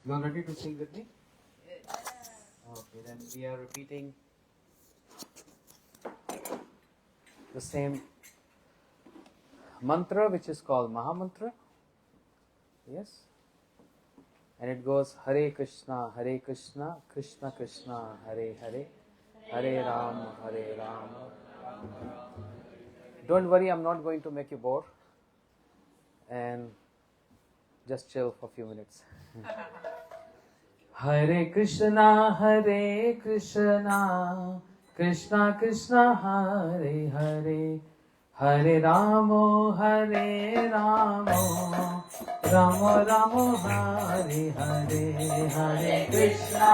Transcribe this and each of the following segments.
You are ready to sing with me? Okay, then we are repeating the same mantra which is called Maha Mantra. Yes? And it goes Hare Krishna, Krishna Krishna, Hare Hare, Hare Ram, Hare Ram. Don't worry, I'm not going to make you bored. And just chill for a few minutes. Hare Krishna, Krishna Krishna, Hare Hare, Hare Ramo, Ramo Ramo, Hare Hare, Hare Krishna,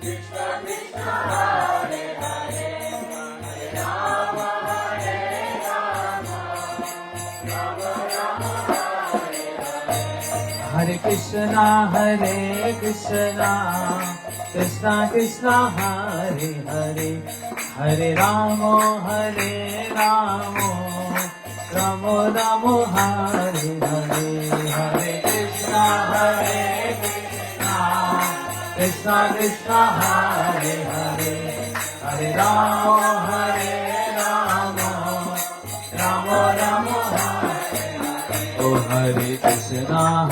Krishna Krishna, Hare Hare, Hare Rama, Rama Rama, Hare Krishna, Krishna Krishna, Hare Hare, Hare Ramo, Ramo Ramo, Hare Hare, Hare Krishna, Krishna Krishna, Hare Hare, Hare Ramo, Ramo Ramo, Oh Hare Krishna,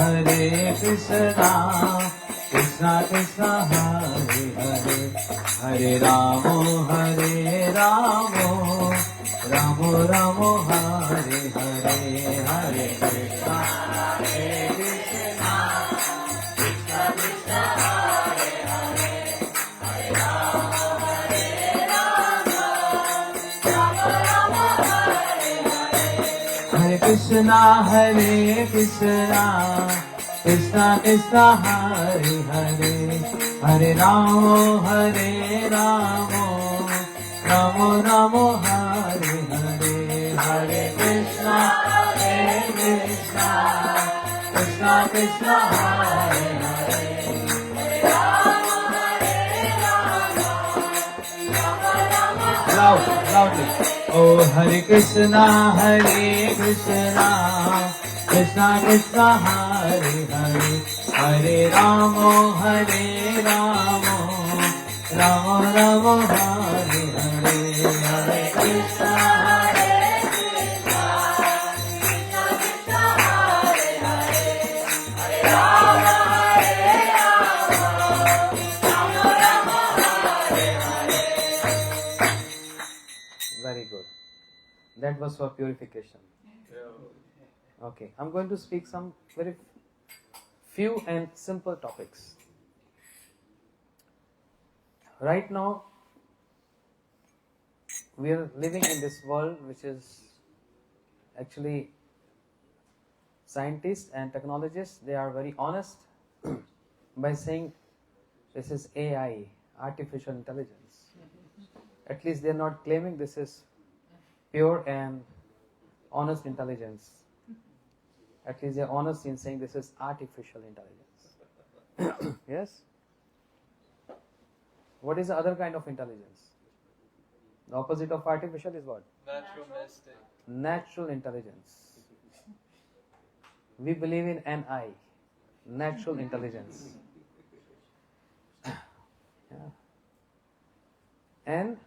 Krishna Krishna, Hare Hare, Hare Ramo, Ramo Ramo, Hare Hare, Hare Krishna, Krishna Krishna, Hare Hare, Hare Ramo, Ramo Ramo, Hare Hare, Hare Krishna, Krishna Krishna, Hare Hare, Hare Ramo, Ramo Ramo, Hare Hare, Hare Krishna, Krishna Krishna, Hare Hare, Hare Ramo, loudly. Oh Hare Krishna, Krishna Krishna, Hare Hare, Hare Ramo, Ramo Ramo, Hare Hare, Hare Krishna, Krishna Krishna, Hare Hare, Hare Rama, Ramo Ramo, Hare Hare. Very good. That was for purification. Okay, I'm going to speak some very few and simple topics. Right now, we are living in this world which is actually scientists and technologists, they are very honest by saying this is AI, artificial intelligence. At least they are not claiming this is pure and honest intelligence. At least they are honest in saying this is artificial intelligence. Yes? What is the other kind of intelligence? The opposite of artificial is what? Naturalistic. Natural intelligence. We believe in NI, natural intelligence. Yeah. And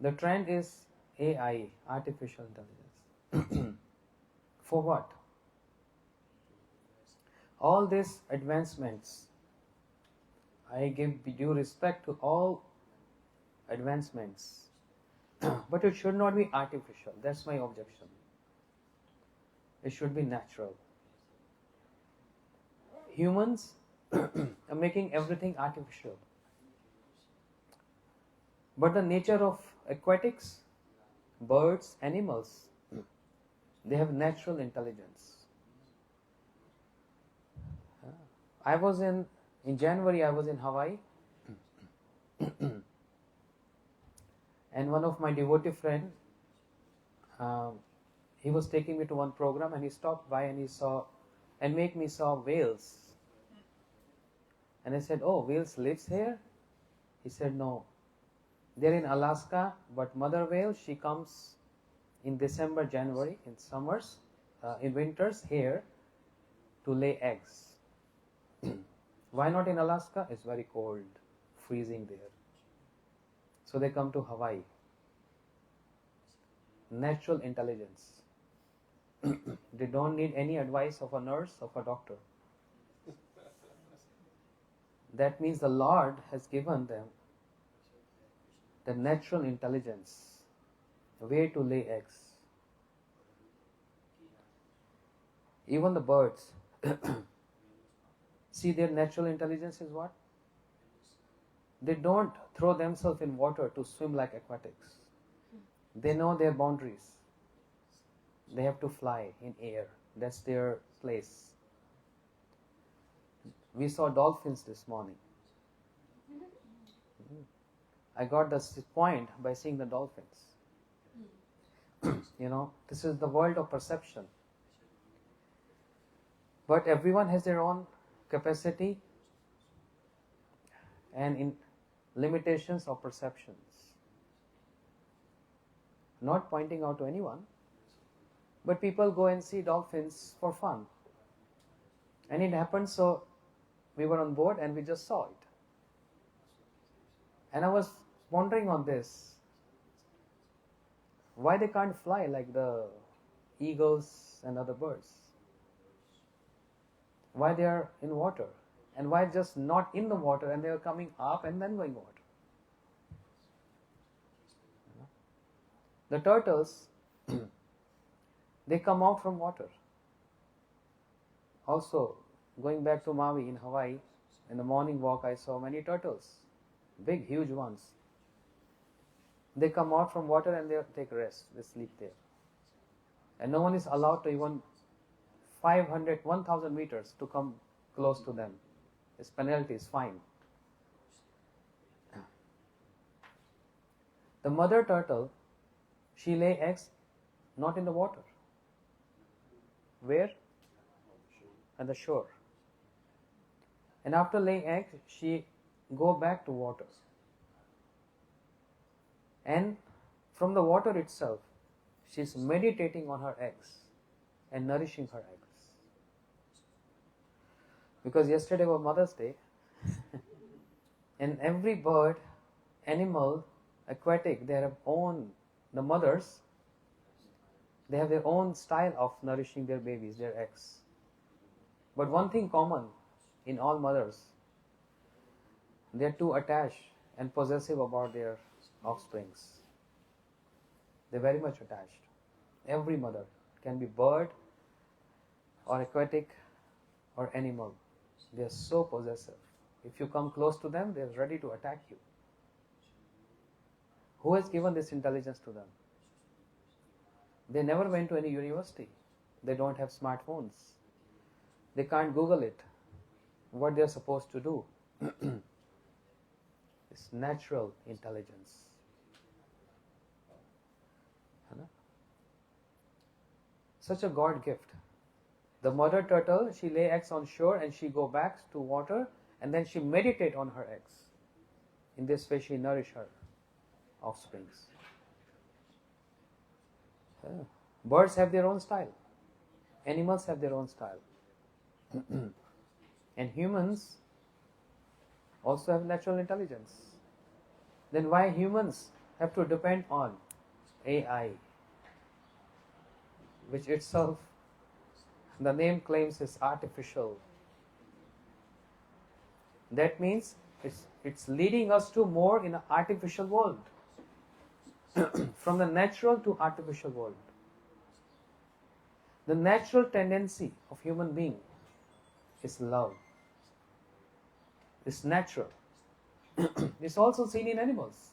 the trend is AI, artificial intelligence. For what? All these advancements, I give due respect to all advancements, but it should not be artificial. That's my objection. It should be natural. Humans are making everything artificial. But the nature of aquatics, birds, animals, they have natural intelligence. I was in January, I was in Hawaii, and one of my devotee friend, he was taking me to one program, and he stopped by and he saw, and make me saw whales. And I said, "Oh, whales lives here?" He said, "No, they're in Alaska, but mother whale, she comes in December, January, in summers, in winters here to lay eggs. Why not in Alaska? It's very cold, freezing there. So they come to Hawaii. Natural intelligence. They don't need any advice of a nurse, of a doctor. That means the Lord has given them the natural intelligence, a way to lay eggs. Even the birds, see their natural intelligence is what? They don't throw themselves in water to swim like aquatics. They know their boundaries. They have to fly in air. That's their place. We saw dolphins this morning. I got this point by seeing the dolphins. This is the world of perception. But everyone has their own capacity and in limitations of perceptions. Not pointing out to anyone, but people go and see dolphins for fun. And it happened, so we were on board and we just saw it. And I was wondering on this, why they can't fly like the eagles and other birds? Why they are in water? And why just not in the water and they are coming up and then going water? The turtles, they come out from water. Also, going back to Maui in Hawaii, in the morning walk I saw many turtles, big, huge ones. They come out from water and they take rest, they sleep there. And no one is allowed to even 500, 1,000 meters to come close to them. This penalty is fine. The mother turtle, she lay eggs not in the water. Where? At the shore. And after laying eggs, she go back to water. And from the water itself, she is meditating on her eggs and nourishing her eggs. Because yesterday was Mother's Day, and every bird, animal, aquatic, they have the mothers, they have their own style of nourishing their babies, their eggs. But one thing common in all mothers, they are too attached and possessive about their offsprings. They are very much attached. Every mother, can be bird or aquatic or animal. They are so possessive. If you come close to them, they are ready to attack you. Who has given this intelligence to them? They never went to any university. They don't have smartphones. They can't Google it. What they are supposed to do. It's natural intelligence. Such a God gift. The mother turtle, she lay eggs on shore and she go back to water and then she meditate on her eggs. In this way she nourish her offsprings. Birds have their own style. Animals have their own style. And humans also have natural intelligence. Then why humans have to depend on AI, which itself, the name claims, is artificial. That means it's leading us to more in an artificial world. From the natural to artificial world. The natural tendency of human being is love. It's natural. It's also seen in animals.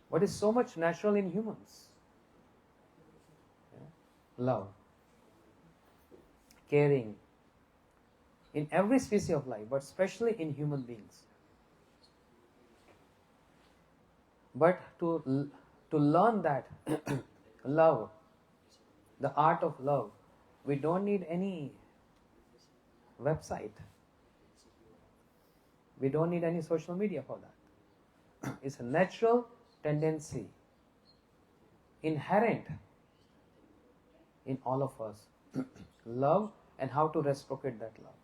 What is so much natural in humans? Love. Caring. In every species of life, but especially in human beings. But to learn that love, the art of love, we don't need any website. We don't need any social media for that. It's a natural tendency, inherent in all of us. Love and how to reciprocate that love.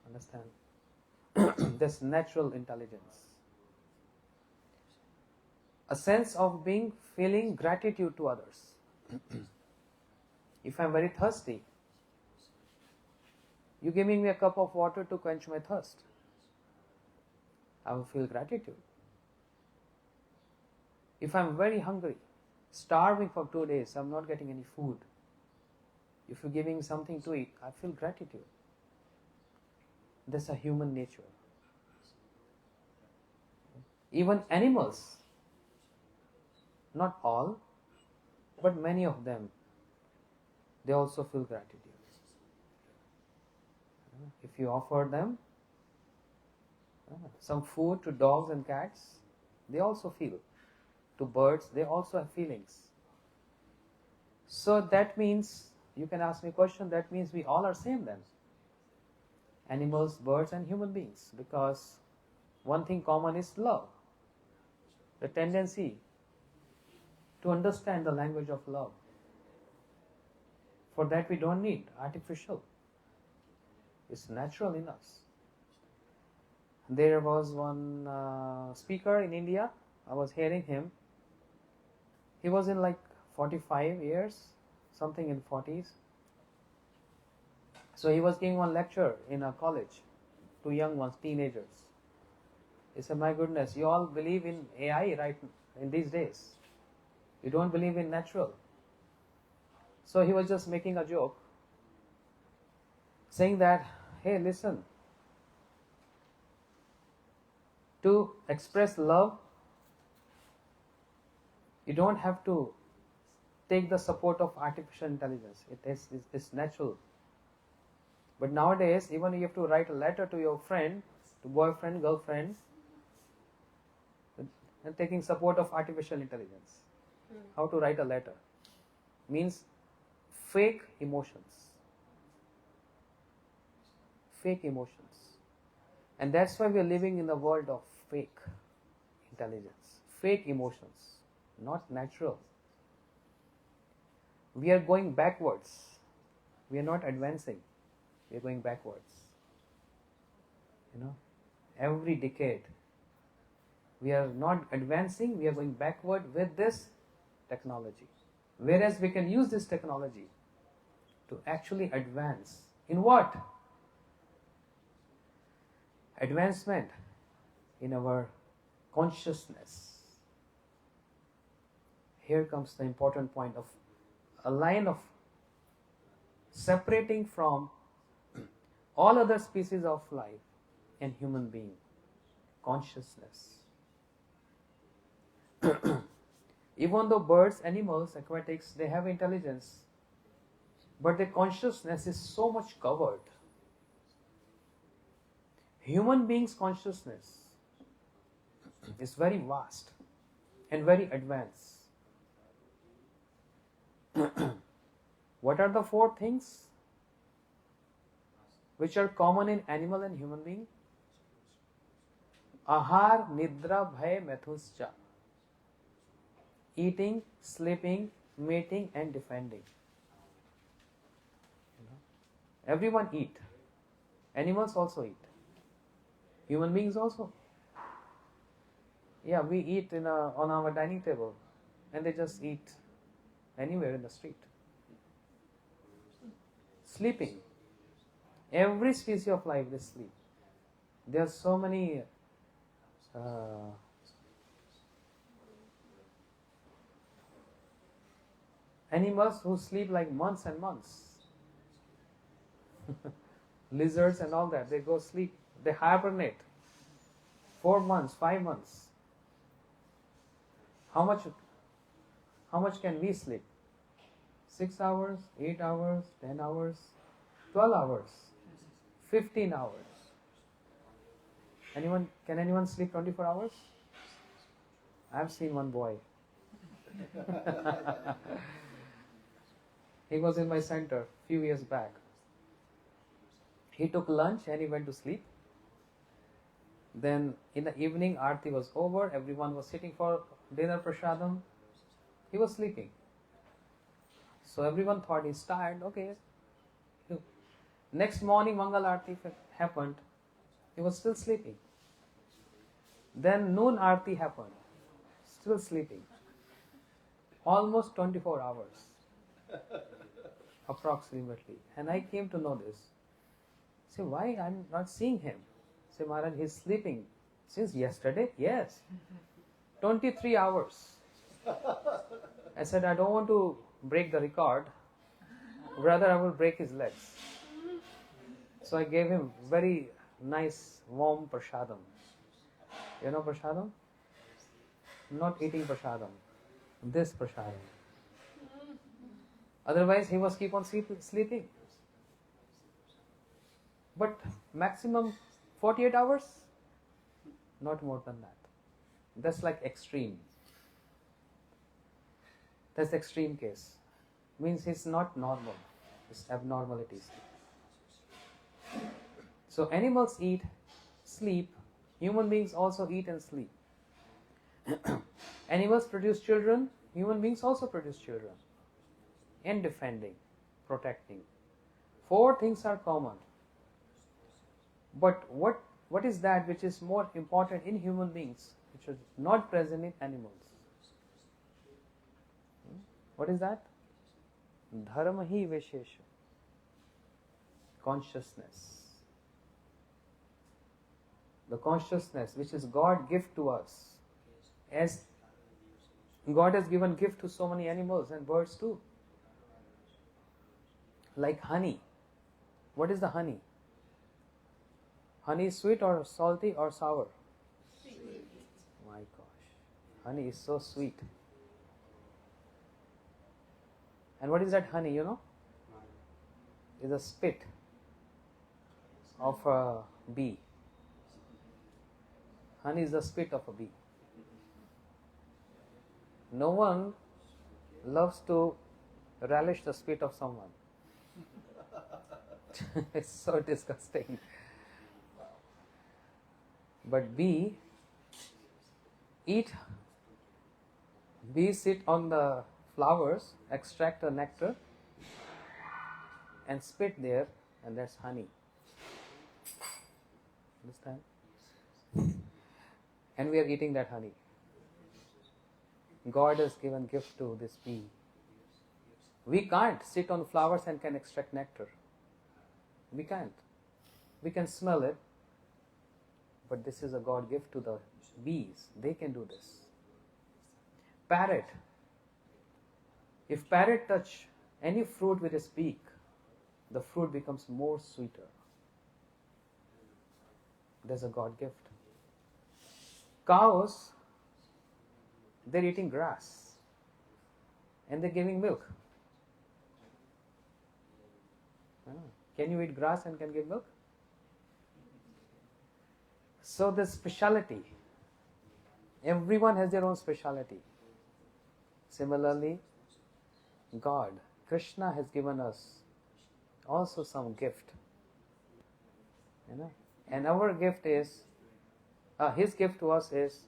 Understand? This natural intelligence. A sense of feeling gratitude to others. If I'm very thirsty, you giving me a cup of water to quench my thirst, I will feel gratitude. If I'm very hungry, starving for 2 days, I'm not getting any food, if you're giving me something to eat, I feel gratitude. That's a human nature. Even animals, not all, but many of them, they also feel gratitude. If you offer them some food to dogs and cats, they also feel. To birds, they also have feelings. So that means, you can ask me a question, that means we all are same then. Animals, birds and human beings. Because one thing common is love. The tendency to understand the language of love. For that we don't need artificial. It's natural in us. There was one speaker in India, I was hearing him. He was in like 45 years, something in 40s. So he was giving one lecture in a college to young ones, teenagers. He said, my goodness, you all believe in AI right in these days. You don't believe in natural. So he was just making a joke, saying that, hey, listen, to express love, you don't have to take the support of artificial intelligence. It's natural. But nowadays, even you have to write a letter to your friend, to boyfriend, girlfriend, and taking support of artificial intelligence. How to write a letter means fake emotions. Fake emotions. And that's why we are living in the world of fake intelligence, fake emotions, not natural. We are going backwards. We are not advancing. We are going backwards. Every decade, we are not advancing, we are going backward with this technology. Whereas we can use this technology to actually advance. In what? Advancement in our consciousness. Here comes the important point of a line of separating from all other species of life and human being. Consciousness. Even though birds, animals, aquatics, they have intelligence, but their consciousness is so much covered. Human beings' consciousness is very vast and very advanced. What are the 4 things which are common in animal and human being? Ahar, nidra, bhay, methuscha. Eating, sleeping, mating and defending. Everyone eat. Animals also eat. Human beings also. Yeah, we eat on our dining table and they just eat anywhere in the street. Sleeping. Every species of life, they sleep. There are so many animals who sleep like months and months. Lizards and all that, they go sleep. They hibernate. 4 months, 5 months. How much can we sleep? 6 hours, 8 hours, 10 hours, 12 hours, 15 hours. Can anyone sleep 24 hours? I've seen one boy. He was in my center a few years back. He took lunch and he went to sleep. Then in the evening, Aarti was over, everyone was sitting for dinner prasadam. He was sleeping. So everyone thought he's tired. Okay. Next morning, Mangal Aarti happened. He was still sleeping. Then noon Aarti happened. Still sleeping. Almost 24 hours. Approximately. And I came to know this. Say, why I'm not seeing him? Say, Maharaj, he's sleeping. Since yesterday? Yes. 23 hours. I said, I don't want to break the record. Rather, I will break his legs. So I gave him very nice, warm prasadam. You know prasadam? Not eating prasadam. This prasadam. Otherwise, he was keep on sleeping. But maximum 48 hours? Not more than that. That's like extreme. That's extreme case. Means it's not normal. It's abnormalities. So animals eat, sleep. Human beings also eat and sleep. Animals produce children. Human beings also produce children. And defending, protecting. 4 things are common. But what is that which is more important in human beings, which is not present in animals? What is that? Dharma hi vishesha. Consciousness. The consciousness which is God gift to us. As God has given gift to so many animals and birds too. Like honey. What is the honey? Honey is sweet or salty or sour? Sweet. My gosh. Honey is so sweet. And what is that honey, you know? It's a spit of a bee. Honey is the spit of a bee. No one loves to relish the spit of someone. It's so disgusting. But bees sit on the flowers, extract the nectar and spit there, and that's honey. Understand? And we are eating that honey. God has given gift to this bee. We can't sit on flowers and can extract nectar. We can't. We can smell it, but this is a God gift to the bees. They can do this. Parrot. If parrot touch any fruit with its beak, the fruit becomes more sweeter. There's a God gift. Cows, they're eating grass and they're giving milk. Can you eat grass and can give milk? So the speciality, everyone has their own speciality. Similarly, God, Krishna has given us also some gift. And our gift is, his gift to us is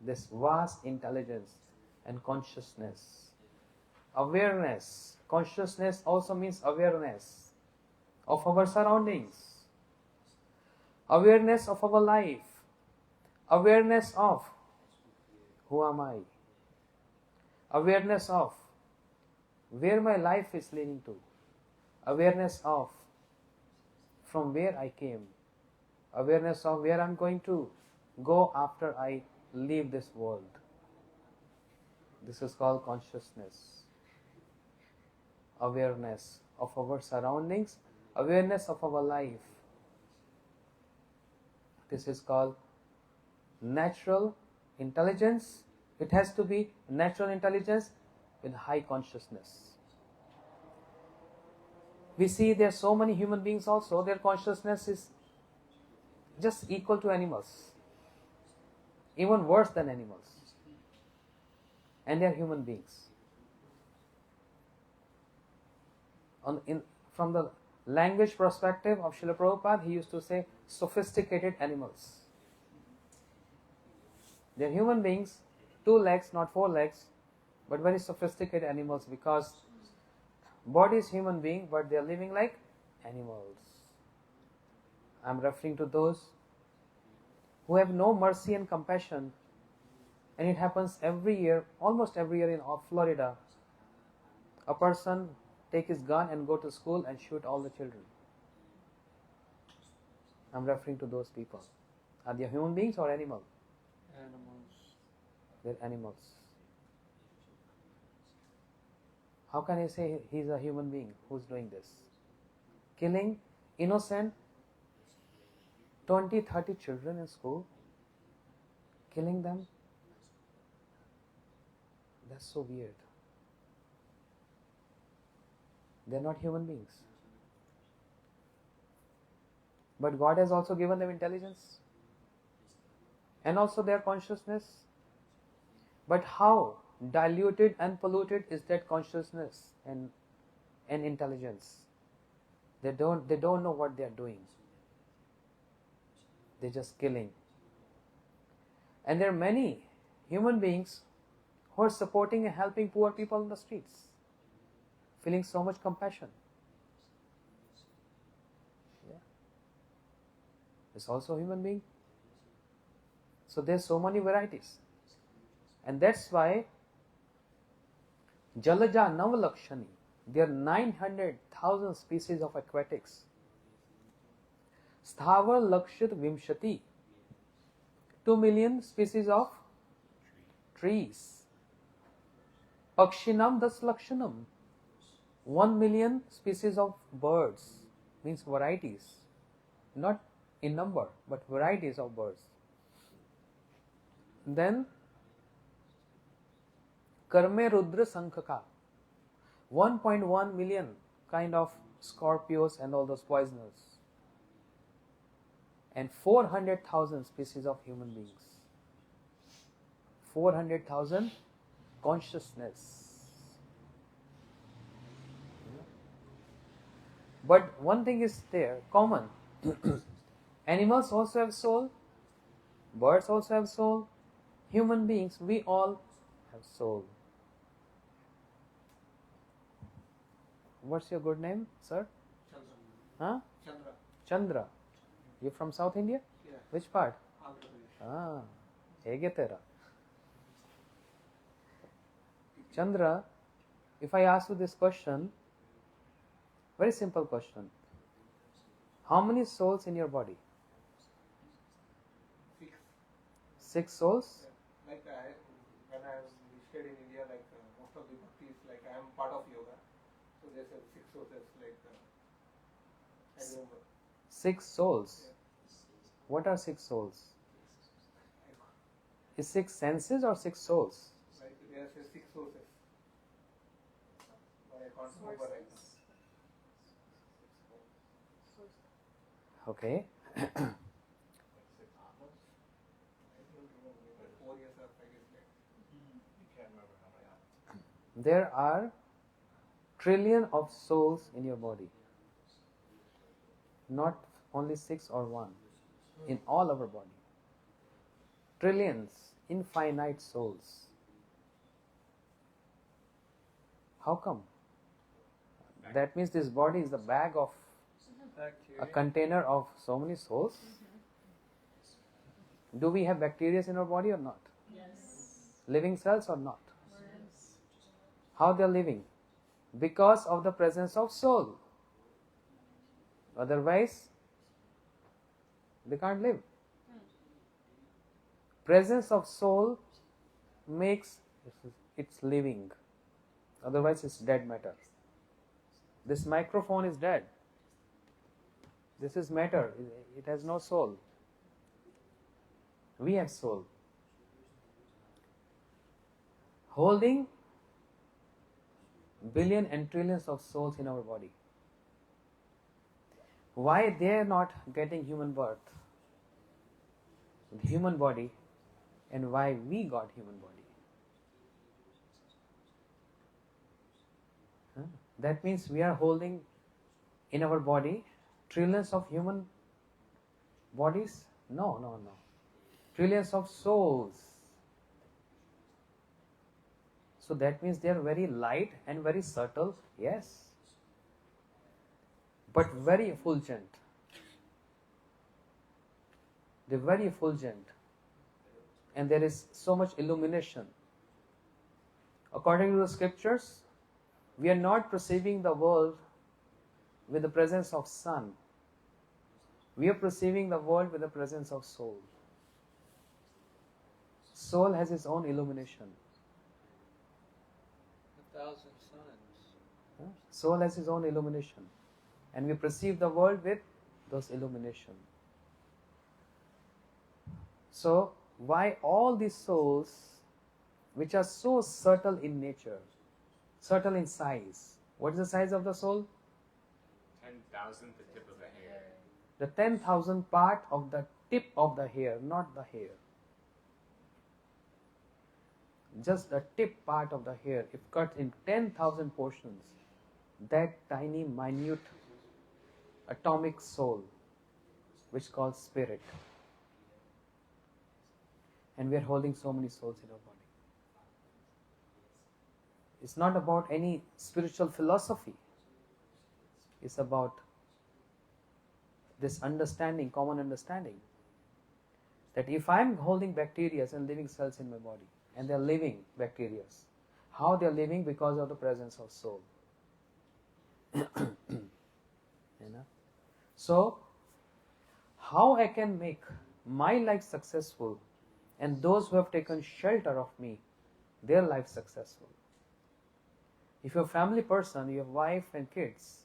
this vast intelligence and consciousness. Awareness. Consciousness also means awareness of our surroundings, awareness of our life, awareness of who am I, awareness of where my life is leading to, awareness of from where I came, awareness of where I'm going to go after I leave this world. This is called consciousness. Awareness of our surroundings, awareness of our life. This is called natural intelligence. It has to be natural intelligence with high consciousness. We see there are so many human beings also, their consciousness is just equal to animals, even worse than animals. And they are human beings. From the language perspective of Srila Prabhupada, he used to say sophisticated animals. They are human beings, 2 legs, not 4 legs, but very sophisticated animals because Body is human being, but they are living like animals. I am referring to those who have no mercy and compassion, and it happens every year, almost every year in Florida. A person take his gun and go to school and shoot all the children. I am referring to those people. Are they human beings or animals? Animals. They're animals. How can I say he's a human being who's doing this? Killing innocent 20, 30 children in school, killing them. That's so weird. They're not human beings. But God has also given them intelligence and also their consciousness. But how diluted and polluted is that consciousness and intelligence? They don't know what they are doing. They're just killing. And there are many human beings who are supporting and helping poor people on the streets, feeling so much compassion. Yeah. It's also a human being. So there's so many varieties. And that's why Jalaja Navalakshani, there are 900,000 species of aquatics. Sthavar Lakshit Vimshati, 2 million species of trees. Pakshinam Das Lakshanam, 1 million species of birds, means varieties, not in number, but varieties of birds. Then Karme Rudra Sankhaka, 1.1 million kind of scorpions and all those poisoners. And 400,000 species of human beings. 400,000 consciousness. But one thing is there, common. Animals also have soul. Birds also have soul. Human beings, we all have soul. What's your good name, sir? Chandra. Huh? Chandra. Chandra. You from South India? Yeah. Which part? Andhra Pradesh. Hege tera. Chandra, if I ask you this question, very simple question. How many souls in your body? 6. 6 souls? Yeah. Like when I stayed in India, like most of the bhaktis, like I am part of yoga. So they said 6 sources, like I remember. 6 souls. Yeah. What are 6 souls? Is 6 senses or 6 souls? Like they say 6 sources. But I can't remember right now. Okay. I don't remember. 4 years or 5 years later. You can't remember how many. There are trillion of souls in your body. Not only 6 or 1. In all our body. Trillions, infinite souls. How come? That means this body is the bag of a container of so many souls. Do we have bacteria in our body or not? Yes. Living cells or not? Yes. How they are living? Because of the presence of soul. Otherwise, they can't live. Presence of soul makes it's living. Otherwise, it's dead matter. This microphone is dead. This is matter. It has no soul. We have soul. Holding billion and trillions of souls in our body. Why they are not getting human birth, human body, and why we got human body? That means we are holding in our body trillions of human bodies? No. Trillions of souls. So that means they are very light and very subtle. Yes. but very effulgent. They're very effulgent, and there is so much illumination. According to the scriptures, we are not perceiving the world with the presence of sun. We are perceiving the world with the presence of soul. Soul has its own illumination. 1,000 suns. Soul has its own illumination. And we perceive the world with those illumination. So, why all these souls, which are so subtle in nature, subtle in size? What is the size of the soul? 10,000th the tip of the hair. The 10,000th part of the tip of the hair, not the hair. Just the tip part of the hair, if cut in 10,000 portions, that tiny, minute, atomic soul, which is called spirit. And we are holding so many souls in our body. It's not about any spiritual philosophy. It's about this understanding, common understanding, that if I'm holding bacteria and living cells in my body, and they're living bacteria, how they're living? Because of the presence of soul. So, how I can make my life successful and those who have taken shelter of me, their life successful. If you're a family person, you have wife and kids,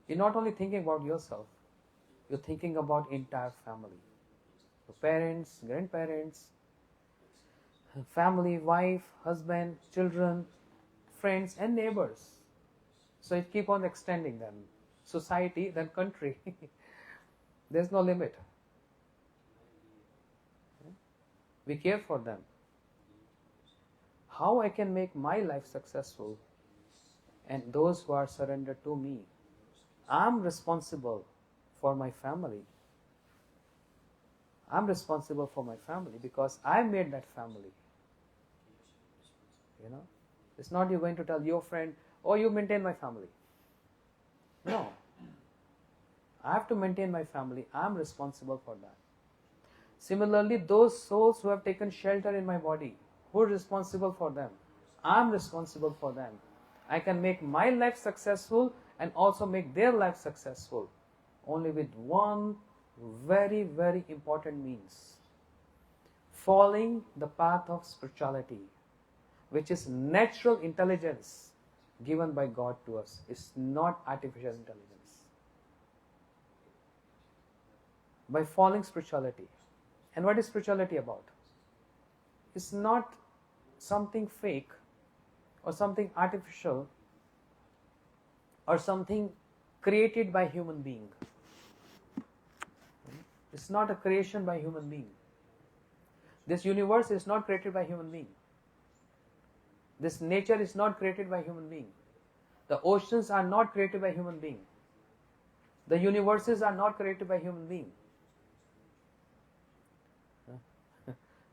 you're not only thinking about yourself, you're thinking about entire family. Your parents, grandparents, family, wife, husband, children, friends and neighbors. So it keep on extending them. Society, then country. There's no limit. We care for them. How I can make my life successful and those who are surrendered to me? I'm responsible for my family. I'm responsible for my family because I made that family. It's not you're going to tell your friend, oh, you maintain my family. No. I have to maintain my family. I'm responsible for that. Similarly, those souls who have taken shelter in my body, who are responsible for them? I'm responsible for them. I can make my life successful and also make their life successful only with one very, very important means. Following the path of spirituality, which is natural intelligence given by God to us. It's not artificial intelligence. By following spirituality. And what is spirituality about? It's not something fake or something artificial or something created by human being. It's not a creation by human being. This universe is not created by human being. This nature is not created by human being. The oceans are not created by human being. The universes are not created by human being.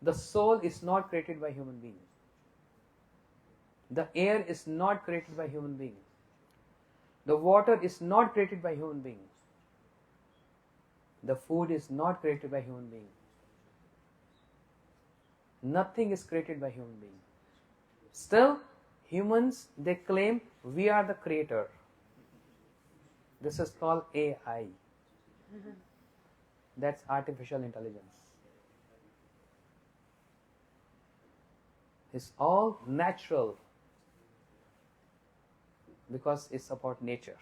The soul is not created by human being. The air is not created by human being. The water is not created by human being. The food is not created by human being. Nothing is created by human being. Still, humans, they claim we are the creator. This is called AI. That's artificial intelligence. It's all natural because it's about nature.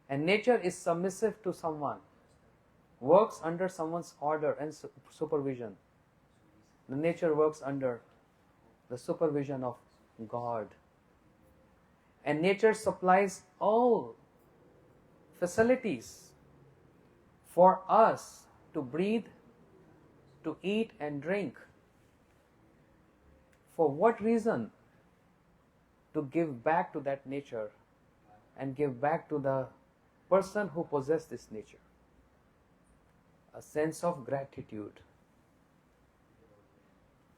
And nature is submissive to someone, works under someone's order and supervision. The nature works under the supervision of God. And nature supplies all facilities for us to breathe, to eat and drink. For what reason? To give back to that nature and give back to the person who possesses this nature. A sense of gratitude.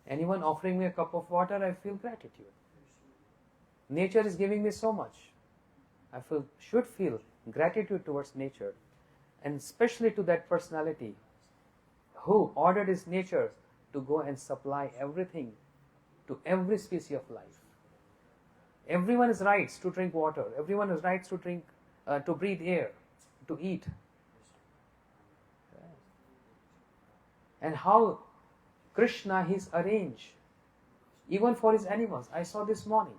Anyone offering me a cup of water, I feel gratitude. Nature is giving me so much. should feel gratitude towards nature, and especially to that personality who ordered his nature to go and supply everything to every species of life. Everyone has rights to drink water. Everyone has rights to to breathe air, to eat. And how Krishna he's arranged, even for his animals. I saw this morning.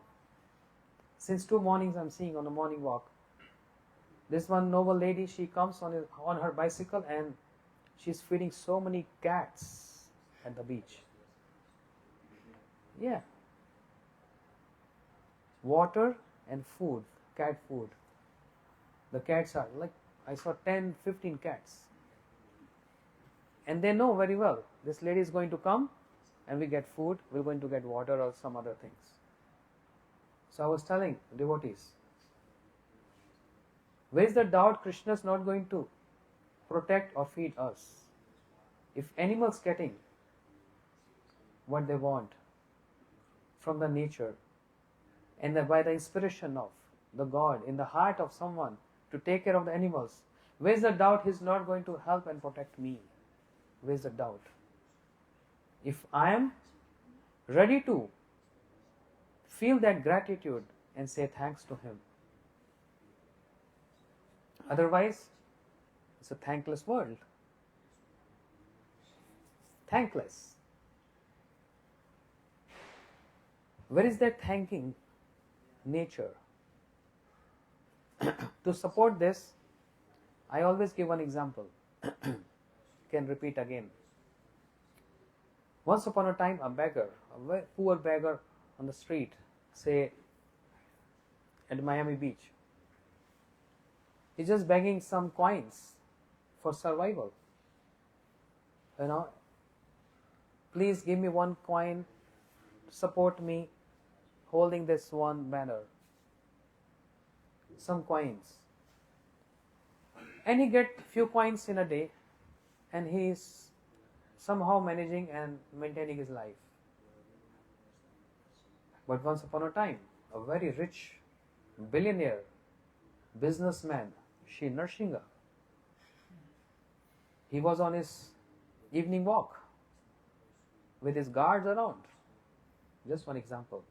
Since 2 mornings I'm seeing on a morning walk. This one noble lady, she comes on her bicycle and she's feeding so many cats at the beach. Yeah. Water and food, cat food. The cats are like, I saw 10, 15 cats. And they know very well, this lady is going to come and we get food, we're going to get water or some other things. So I was telling devotees, where is the doubt Krishna is not going to protect or feed us? If animals getting what they want from the nature, and by the inspiration of the God in the heart of someone to take care of the animals, where is the doubt He's not going to help and protect me? Where is the doubt? If I am ready to feel that gratitude and say thanks to Him, otherwise it's a thankless world. Thankless. Where is that thanking nature? To support this, I always give one example. Can repeat again. Once upon a time, a beggar, a very poor beggar on the street, say at Miami Beach, he's just begging some coins for survival. Please give me 1 coin, support me, holding this one banner. Some coins. And he get few coins in a day, and he is somehow managing and maintaining his life. But once upon a time, a very rich billionaire, businessman, Sri Nrsimha, he was on his evening walk with his guards around. Just one example.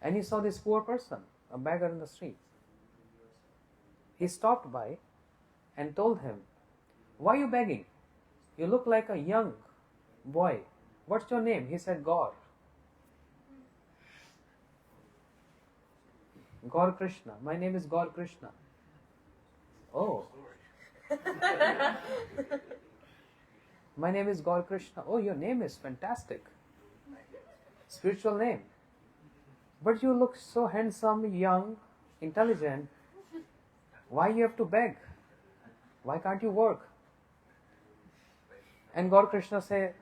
And he saw this poor person, a beggar in the street. He stopped by and told him, "Why are you begging? You look like a young boy. What's your name?" He said, "Gaur." Gaur Krishna. My name is Gaur Krishna. Oh. My name is Gaur Krishna. Oh, your name is fantastic. Spiritual name. But you look so handsome, young, intelligent. Why you have to beg? Why can't you work? And Gaur Krishna said,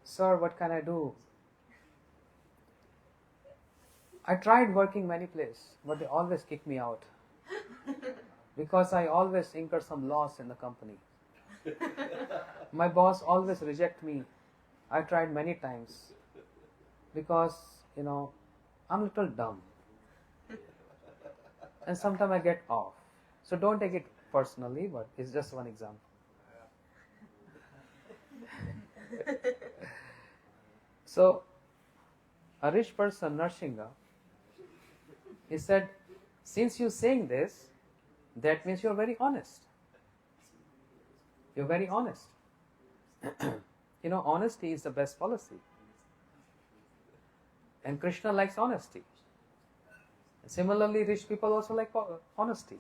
"Sir, what can I do? I tried working many places, but they always kick me out. Because I always incur some loss in the company. My boss always reject me. I tried many times. Because, I'm a little dumb. And sometimes I get off. So don't take it personally, but it's just one example." So, a rich person, Nrsimha, he said, "Since you're saying this, that means you're very honest. You're very honest." Honesty is the best policy. And Krishna likes honesty. And similarly, rich people also like honesty.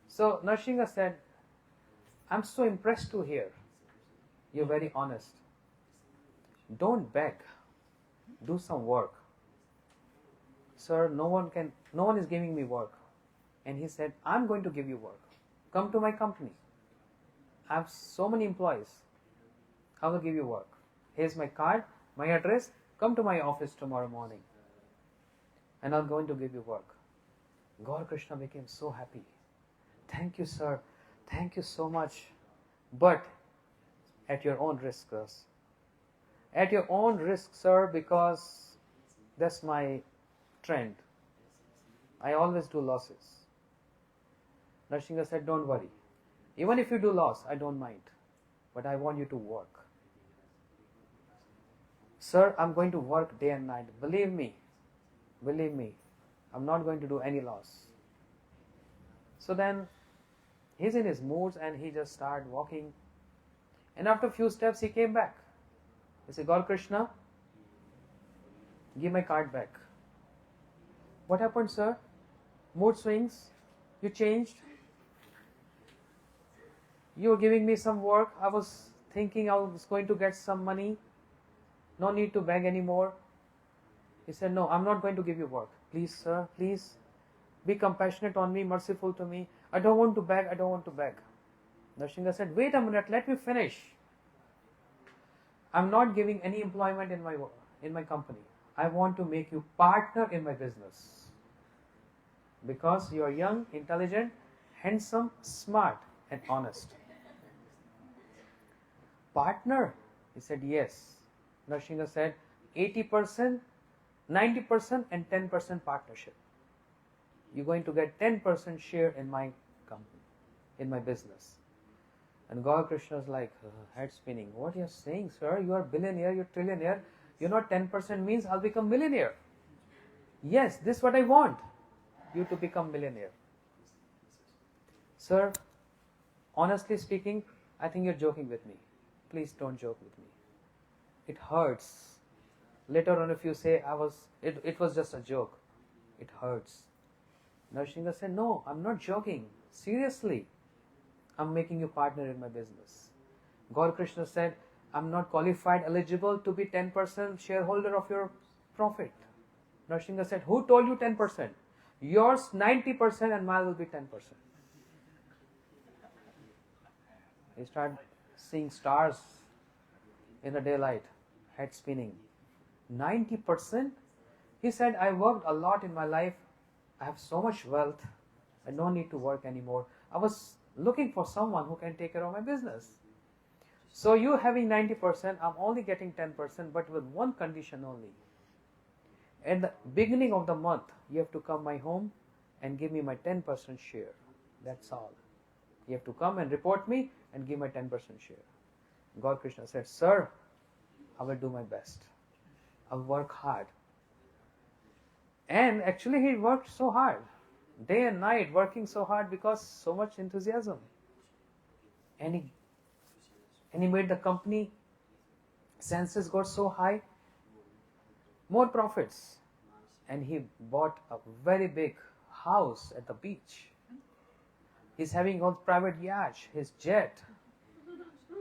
So Nrsimha said, "I'm so impressed to hear you're very honest. Don't beg. Do some work. Sir, no one is giving me work." And he said, "I'm going to give you work. Come to my company. I have so many employees. I will give you work. Here's my card, my address. Come to my office tomorrow morning. And I'm going to give you work." Gaur Krishna became so happy. "Thank you, sir. Thank you so much. But at your own risk, sir. At your own risk, sir, because that's my trend. I always do losses. Narsingha said, don't worry. Even if you do loss, I don't mind. But I want you to work. Sir, I'm going to work day and night. Believe me, I'm not going to do any loss. So then he's in his moods and he just started walking. And after a few steps, he came back. He said, Gaur Krishna, give my card back. What happened, sir? Mood swings? You changed? You were giving me some work. I was thinking I was going to get some money. No need to beg anymore. He said, no, I'm not going to give you work. Please, sir, please be compassionate on me, merciful to me. I don't want to beg, I don't want to beg. Narsingha said, wait a minute, let me finish. I'm not giving any employment in my company. I want to make you partner in my business. Because you are young, intelligent, handsome, smart, and honest. Partner? He said, yes. Narsingha said, 80%, 90% and 10% partnership. You're going to get 10% share in my company, in my business. And Gaur Krishna is like, head spinning. What you're saying, sir? You are billionaire, you're trillionaire. You know 10% means I'll become millionaire. Yes, this is what I want. You to become millionaire. Sir, honestly speaking, I think you're joking with me. Please don't joke with me. It hurts. Later on, if you say it was just a joke, it hurts. Narsingha said, no, I'm not joking. Seriously, I'm making you partner in my business. Gaur Krishna said, I'm not qualified, eligible to be 10% shareholder of your profit. Narsingha said, who told you 10%? Yours 90% and mine will be 10%. He started seeing stars in the daylight, head spinning. 90%? He said, I worked a lot in my life. I have so much wealth. I don't need to work anymore. I was looking for someone who can take care of my business. So you having 90%, I'm only getting 10%, but with one condition only. At the beginning of the month, you have to come my home and give me my 10% share. That's all. You have to come and report me and give my 10% share. Gaur Krishna said, sir, I will do my best. I'll work hard. And actually he worked so hard. Day and night working so hard because so much enthusiasm. And he made the company census got so high, more profits. And he bought a very big house at the beach. He's having all private yacht, his jet,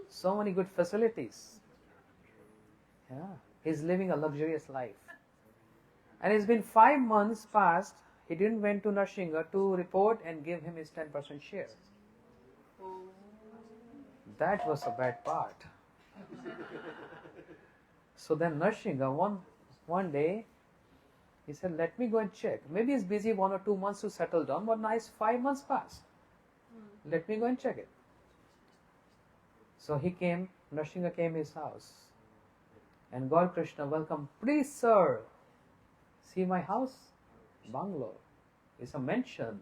so many good facilities. Yeah, he's living a luxurious life. And it's been 5 months past, he didn't went to Narsingha to report and give him his 10% share. That was a bad part. So then Narsingha, one day, he said, let me go and check. Maybe he's busy 1 or 2 months to settle down, but nice 5 months passed. Let me go and check it. So he came, Narsingha came to his house. And Gaur Krishna welcome, please sir, see my house? Bungalow. It's a mansion.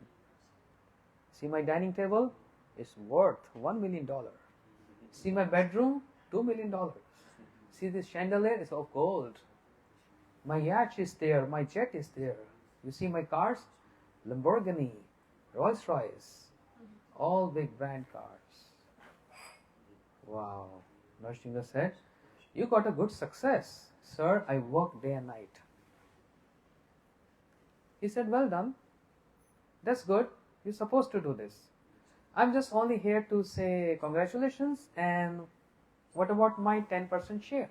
See my dining table? It's worth $1 million. See my bedroom? $2 million. See this chandelier? It's of gold. My yacht is there, my jet is there. You see my cars? Lamborghini, Rolls Royce, all big brand cars. Wow. Narsingha said, you got a good success. Sir, I work day and night. He said, well done. That's good. You're supposed to do this. I'm just only here to say congratulations and what about my 10% share?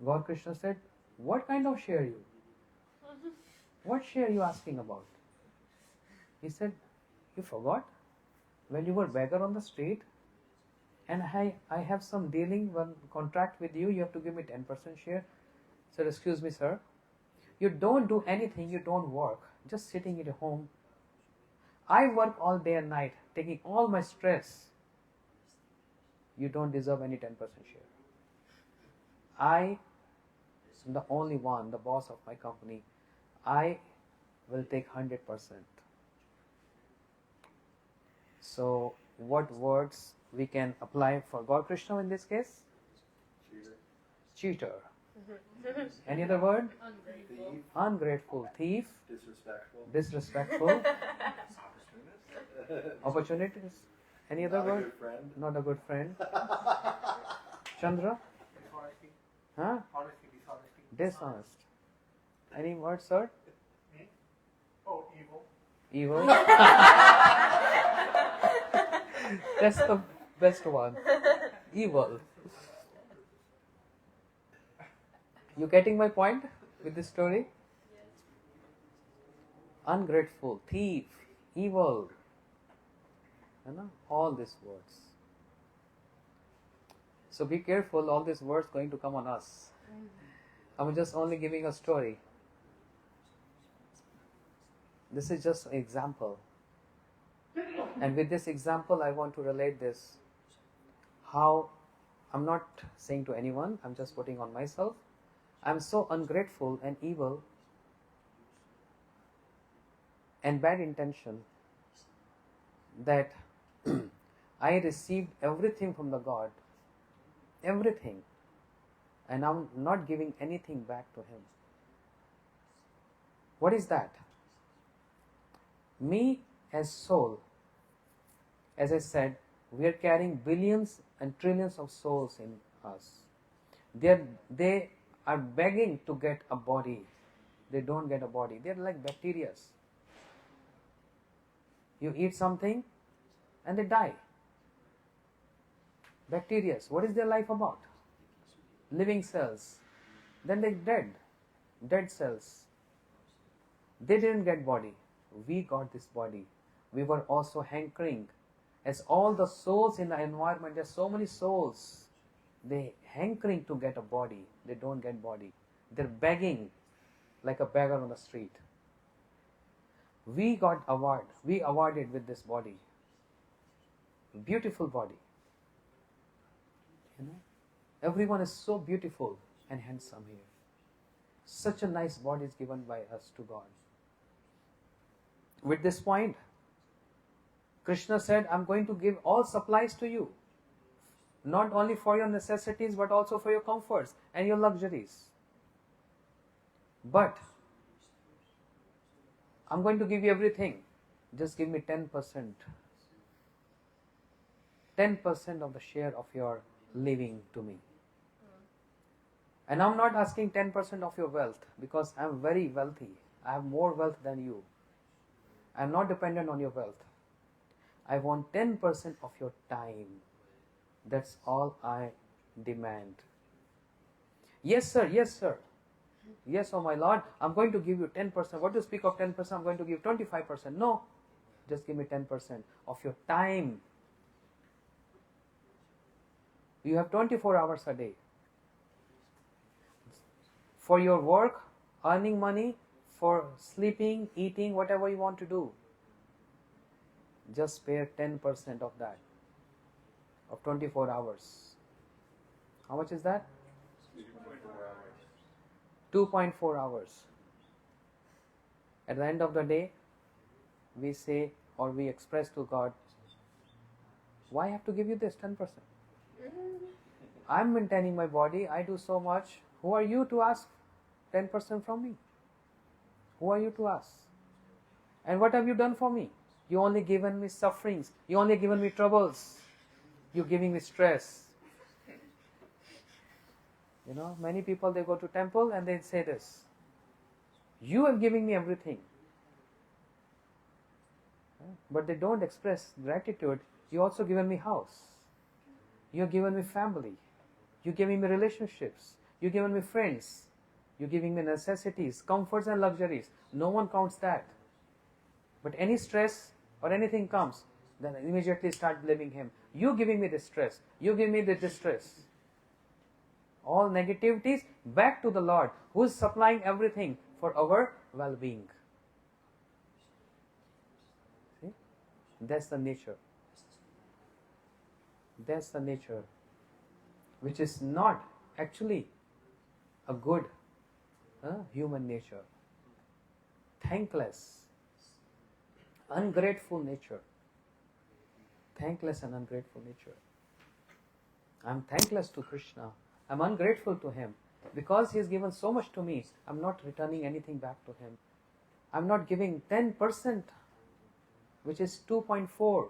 Gaur Krishna said, what kind of share you? What share are you asking about? He said, you forgot? When you were beggar on the street and I have some dealing, one contract with you, you have to give me 10% share. He said, excuse me sir, you don't do anything, you don't work, just sitting at home. I work all day and night, taking all my stress. You don't deserve any 10% share. I am the only one, the boss of my company. I will take 100%. So what words we can apply for God Krishna in this case? Cheater. Any other word? Ungrateful. Ungrateful. Thief. Disrespectful. Disrespectful. Opportunities. Any other Not a word? good friend. Not a good friend. Chandra? Dishonesty. Huh? Honesty, dishonesty. Dishonest. Any word, sir? Me? Oh, evil. Evil. That's the best one. Evil. You getting my point with this story? Ungrateful, thief, evil. You know, all these words. So be careful, all these words going to come on us. I'm just only giving a story. This is just an example. And with this example, I want to relate this. How, I'm not saying to anyone, I'm just putting on myself. I'm so ungrateful and evil and bad intention that I received everything from the God. Everything. And I'm not giving anything back to Him. What is that? Me as soul, as I said, we are carrying billions and trillions of souls in us. They are begging to get a body. They don't get a body. They're like bacteria. You eat something and they die. Bacteria. What is their life about? Living cells. Then they're dead. Dead cells. They didn't get body. We got this body. We were also hankering. As all the souls in the environment, there's so many souls. They hankering to get a body. They don't get body. They're begging like a beggar on the street. We got award. We awarded with this body. Beautiful body. You know? Everyone is so beautiful and handsome here. Such a nice body is given by us to God. With this point, Krishna said, I'm going to give all supplies to you. Not only for your necessities, but also for your comforts and your luxuries. But I'm going to give you everything. Just give me 10%. 10% of the share of your living to me. And I'm not asking 10% of your wealth because I'm very wealthy. I have more wealth than you. I'm not dependent on your wealth. I want 10% of your time. That's all I demand. Yes, sir. Yes, sir. Yes, oh my Lord, I'm going to give you 10%. What do you speak of 10%? I'm going to give 25%. No, just give me 10% of your time. You have 24 hours a day. For your work, earning money, for sleeping, eating, whatever you want to do. Just spare 10% of that, of 24 hours. How much is that? 2.4 hours. At the end of the day, we say or we express to God, why I have to give you this 10%? I'm maintaining my body, I do so much. Who are you to ask 10% from me? Who are you to ask? And what have you done for me? You only given me sufferings. You only given me troubles. You're giving me stress. You know, many people, they go to temple and they say this. You have given me everything. But they don't express gratitude. You also given me house. You have given me family. You giving me relationships. You given me friends. You're giving me necessities, comforts and luxuries. No one counts that. But any stress or anything comes, then immediately start blaming him. You giving me this stress. You give me the distress. All negativities back to the Lord, who is supplying everything for our well-being. See? That's the nature. That's the nature, which is not actually a good human nature. thankless, ungrateful nature. Thankless and ungrateful nature. I'm thankless to Krishna. I'm ungrateful to him. Because he has given so much to me, I'm not returning anything back to him. I'm not giving 10%, which is 2.4,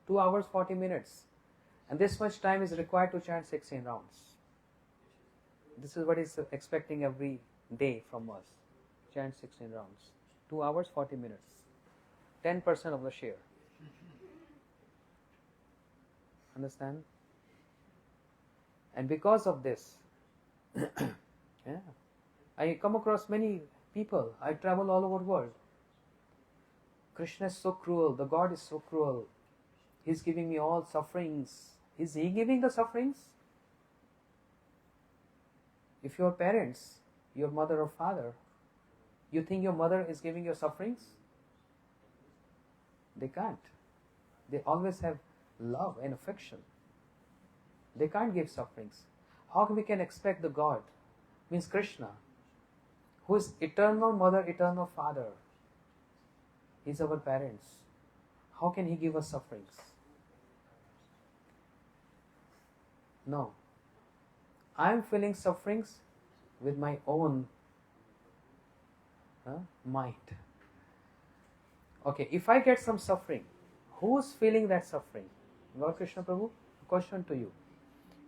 2 hours 40 minutes. And this much time is required to chant 16 rounds. This is what he's expecting every day from us. Chant 16 rounds. 2 hours 40 minutes. 10% of the share. Understand? And because of this, yeah, I come across many people. I travel all over the world. Krishna is so cruel. The God is so cruel. He's giving me all sufferings. Is he giving the sufferings? If your parents, your mother or father, you think your mother is giving you sufferings? They can't. They always have love and affection. They can't give sufferings. How we can expect the God, means Krishna, who is eternal mother, eternal father, is our parents. How can he give us sufferings? No. I am feeling sufferings with my own mind. Okay, if I get some suffering, who's feeling that suffering? Lord Krishna Prabhu, question to you.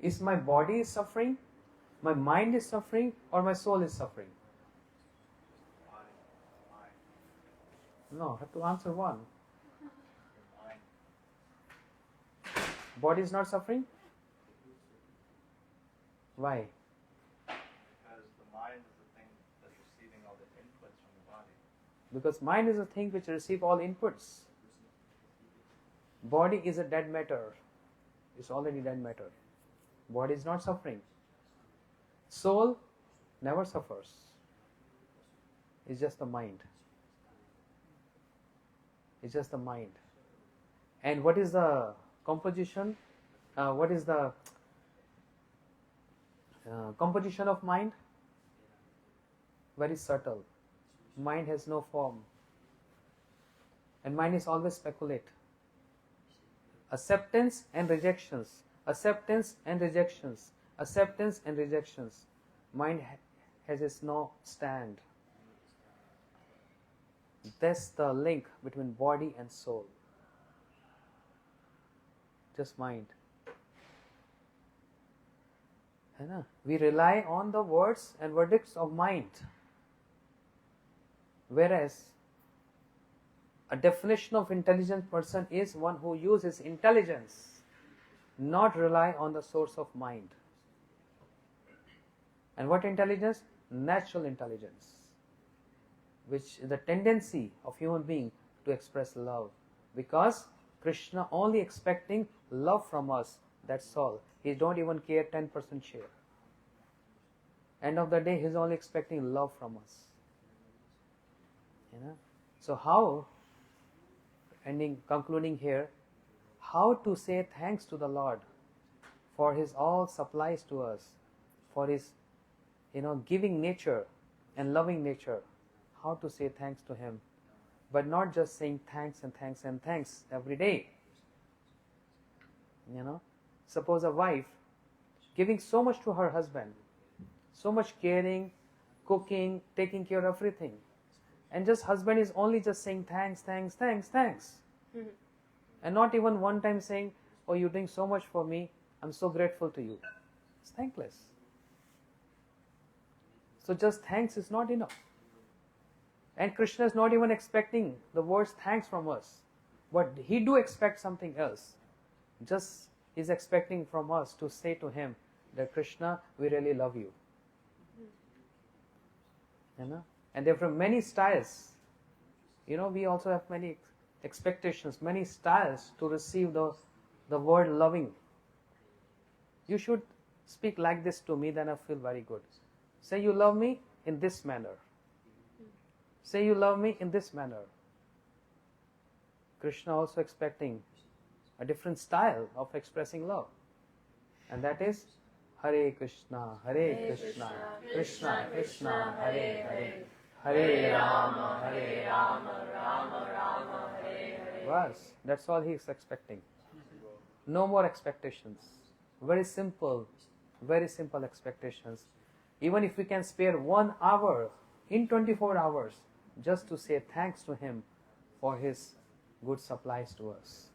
Is my body suffering, my mind is suffering, or my soul is suffering? No, I have to answer one. Body is not suffering? Why? Because the mind is the thing that's receiving all the inputs from the body. Because mind is a thing which receives all inputs. Body is a dead matter. It's already dead matter. Body is not suffering. Soul never suffers. It's just the mind. It's just the mind. And what is the composition? What is the composition of mind? Very subtle. Mind has no form. And mind is always speculate. Acceptance and rejections. Acceptance and rejections. Acceptance and rejections. Mind has no stand. That's the link between body and soul. Just mind. We rely on the words and verdicts of mind. Whereas a definition of intelligent person is one who uses intelligence, not rely on the source of mind. And what intelligence? Natural intelligence, which is the tendency of human being to express love. Because Krishna only expecting love from us, that's all. He don't even care 10% share. End of the day, he's only expecting love from us. So how, concluding here, how to say thanks to the Lord for his all supplies to us, for his giving nature and loving nature. How to say thanks to him, but not just saying thanks and thanks and thanks every day. Suppose a wife giving so much to her husband, so much caring, cooking, taking care of everything, and just husband is only just saying thanks, thanks, thanks, thanks, and not even one time saying, oh, you're doing so much for me, I'm so grateful to you. It's thankless. So just thanks is not enough. And Krishna is not even expecting the words thanks from us, but he do expect something else. Just is expecting from us to say to him that Krishna, we really love you. And there are many styles. We also have many expectations, many styles to receive the word loving. You should speak like this to me, then I feel very good. Say you love me in this manner. Say you love me in this manner. Krishna also expecting a different style of expressing love. And that is Hare Krishna, Krishna Krishna, Hare Hare, Hare Rama, Hare Rama, Rama Rama, Hare Hare. Bas, that's all he is expecting. No more expectations. Very simple expectations. Even if we can spare 1 hour in 24 hours just to say thanks to him for his good supplies to us.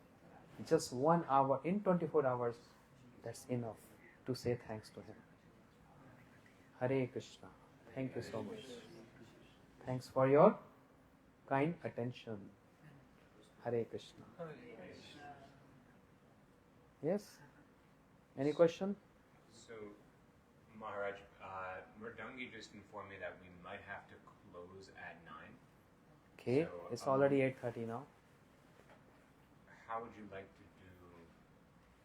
Just 1 hour in 24 hours, that's enough to say thanks to him. Hare Krishna. Thank you so much. Thanks for your kind attention. Hare Krishna. Yes? Any question? So, Maharaj, Murdangi just informed me that we might have to close at 9. Okay, So, it's already 8:30 now. How would you like to do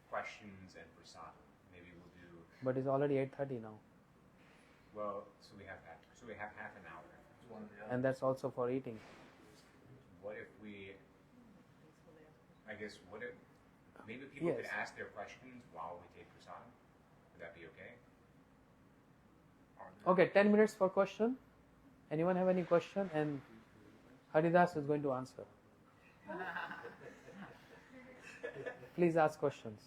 questions and prasadam? Maybe we'll do. But it's already 8:30 now. Well, so we have half an hour. And that's also for eating. What if we? I guess what if maybe people could Yes. ask their questions while we take prasadam? Would that be okay? Okay, 10 minutes for question. Anyone have any question? And Haridas is going to answer. Please ask questions.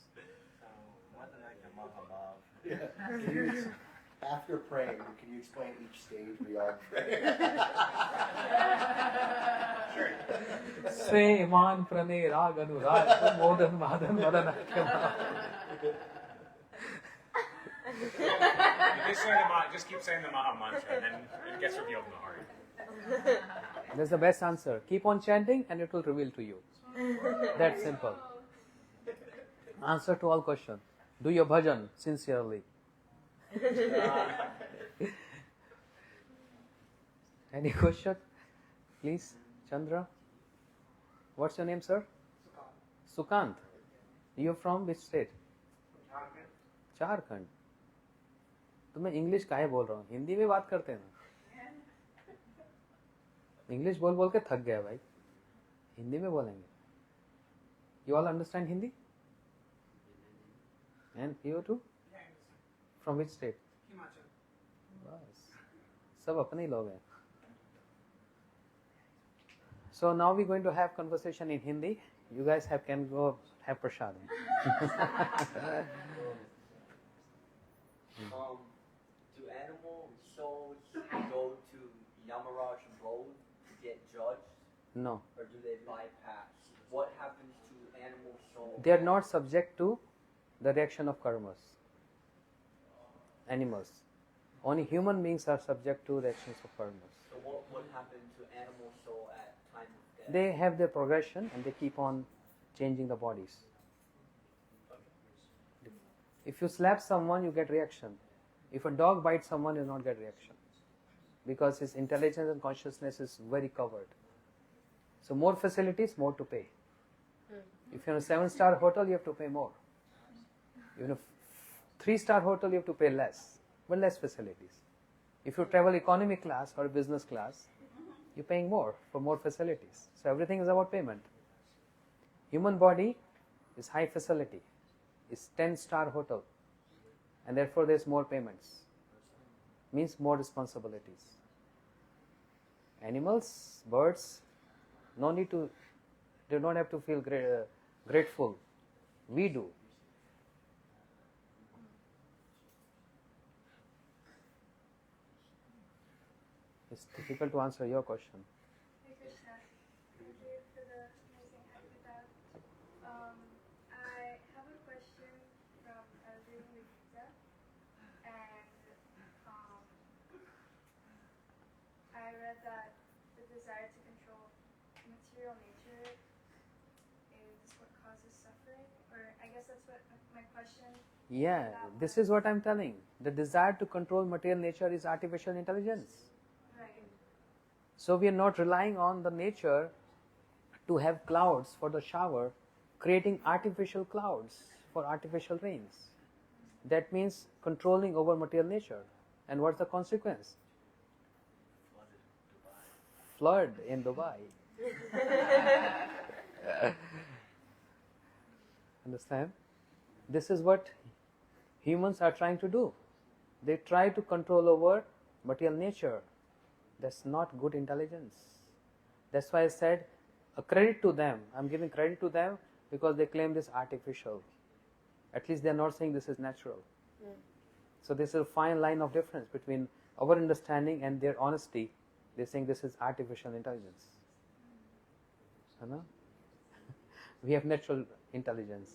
After praying, can you explain each stage we all pray? Sve iman prane rag anurag modan madan madanakya. Just keep saying the Maha Mantra, and then it gets revealed in the heart. That's the best answer. Keep on chanting and it will reveal to you. That's simple. Answer to all questions. Do your bhajan sincerely. Any question? Please, Chandra. What's your name, sir? Sukant. You're from which state? Jharkhand. तो मैं English काहे बोल रहा हूँ? हिंदी में बात करते हैं ना. इंग्लिश बोल बोल के थक गया भाई. हिंदी में बोलेंगे. You all understand Hindi? And you too? From which state? बस सब अपने ही लोग हैं. So now we're going to have conversation in Hindi. You guys can go have prasadam. Do animal souls go to Yamaraj abode to get judged, No, or do they bypass? What happens to animal souls? they are not subject to the reaction of karmas. Animals. Only human beings are subject to reactions of karmas. So what would happen to animal soul at time of death? They have their progression and they keep on changing the bodies. If you slap someone, you get reaction. If a dog bites someone, you will not get reaction. Because his intelligence and consciousness is very covered. So more facilities, more to pay. If you're in a 7-star hotel, you have to pay more. Even a 3-star hotel, you have to pay less, but less facilities. If you travel economy class or business class, you're paying more for more facilities. So everything is about payment. Human body is high facility, is 10-star hotel, and therefore there's more payments. Means more responsibilities. Animals, birds, they don't have to feel grateful. We do. It's difficult to answer your question. Hey Krishna, thank you for the amazing anecdote. I have a question from reading the Gita, and I read that the desire to control material nature is what causes suffering, or I guess that's what my question. Yeah, this is what I'm telling. The desire to control material nature is artificial intelligence. Right. So we are not relying on the nature to have clouds for the shower, creating artificial clouds for artificial rains. That means controlling over material nature. And what's the consequence? Flood in Dubai. Understand? This is what humans are trying to do. They try to control over material nature That's not good intelligence. That's why I said a credit to them. I'm giving credit to them because they claim this artificial. At least they're not saying this is natural. So this is a fine line of difference between our understanding and their honesty. They're saying this is artificial intelligence. You know? We have natural intelligence.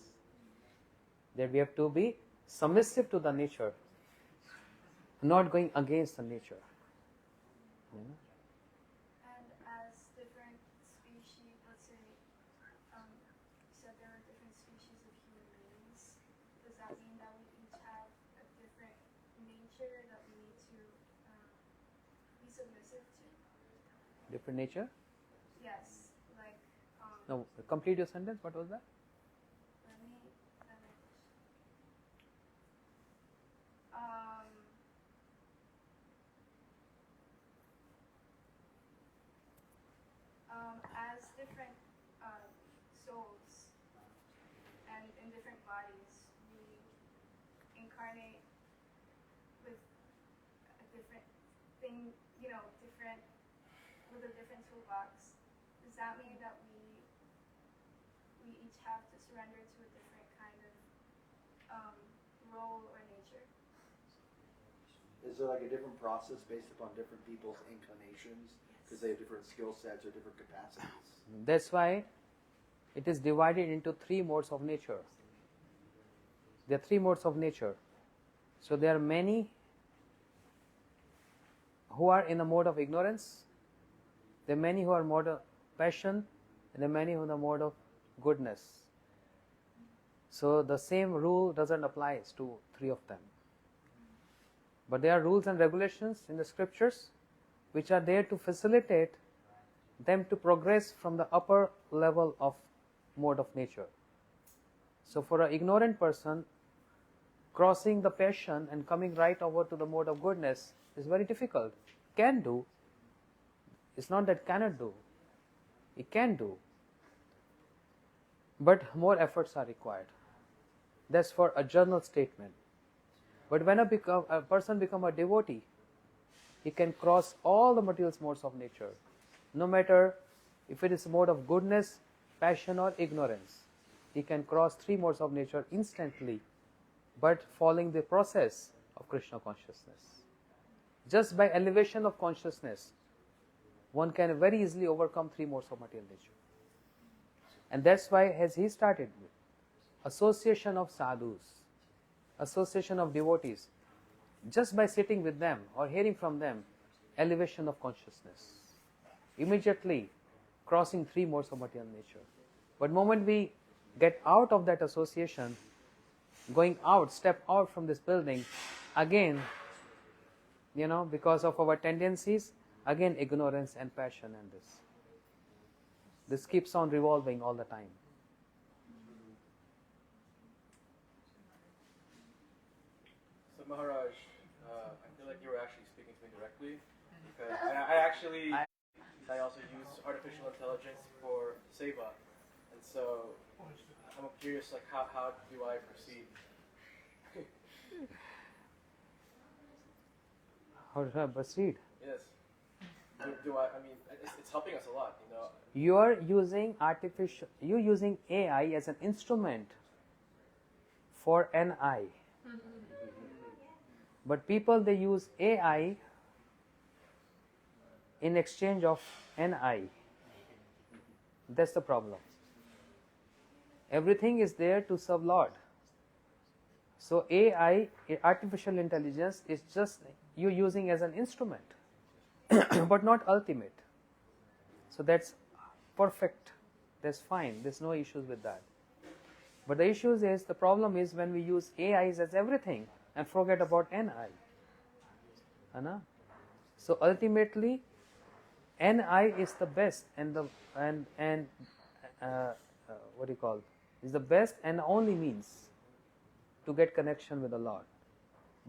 That we have to be submissive to the nature, not going against the nature. You know? And as different species, let's say, you said there are different species of human beings. Does that mean that we each have a different nature that we need to be submissive to? Different nature? Yes, like. No, complete your sentence. What was that? Let me finish. As different souls and in different bodies, we incarnate with a different thing, different with a different toolbox. Does that mean that we each have to surrender to a different kind of role or nature? Is there like a different process based upon different people's inclinations? Because they have different skill sets or different capacities. That's why it is divided into 3 modes of nature. There are 3 modes of nature. So there are many who are in the mode of ignorance, there are many who are mode of passion, and there are many who are in the mode of goodness. So the same rule doesn't apply to 3 of them. But there are rules and regulations in the scriptures which are there to facilitate them to progress from the upper level of mode of nature. So for an ignorant person, crossing the passion and coming right over to the mode of goodness is very difficult. Can do. It's not that cannot do. It can do. But more efforts are required. That's for a general statement. But when a person becomes a devotee, he can cross all the material modes of nature, no matter if it is a mode of goodness, passion or ignorance. He can cross 3 modes of nature instantly, but following the process of Krishna consciousness. Just by elevation of consciousness, one can very easily overcome 3 modes of material nature. And that's why as he started with association of sadhus, association of devotees, just by sitting with them or hearing from them, elevation of consciousness. Immediately crossing 3 modes of material nature. But moment we get out of that association, going out, step out from this building, again, because of our tendencies, again ignorance and passion and this. This keeps on revolving all the time. So Maharaj, I feel like you were actually speaking to me directly because I also use artificial intelligence for seva, and so I'm curious, like how do I proceed? How do I proceed? Yes. Do I mean, it's helping us a lot, You're using AI as an instrument for an I. But people, they use AI in exchange of an I. That's the problem. Everything is there to serve Lord. So AI, artificial intelligence, is just you using as an instrument, but not ultimate. So that's perfect. That's fine. There's no issues with that. But the issues is, the problem is when we use AIs as everything and forget about NI. So ultimately, NI is the best and is the best and the only means to get connection with the Lord.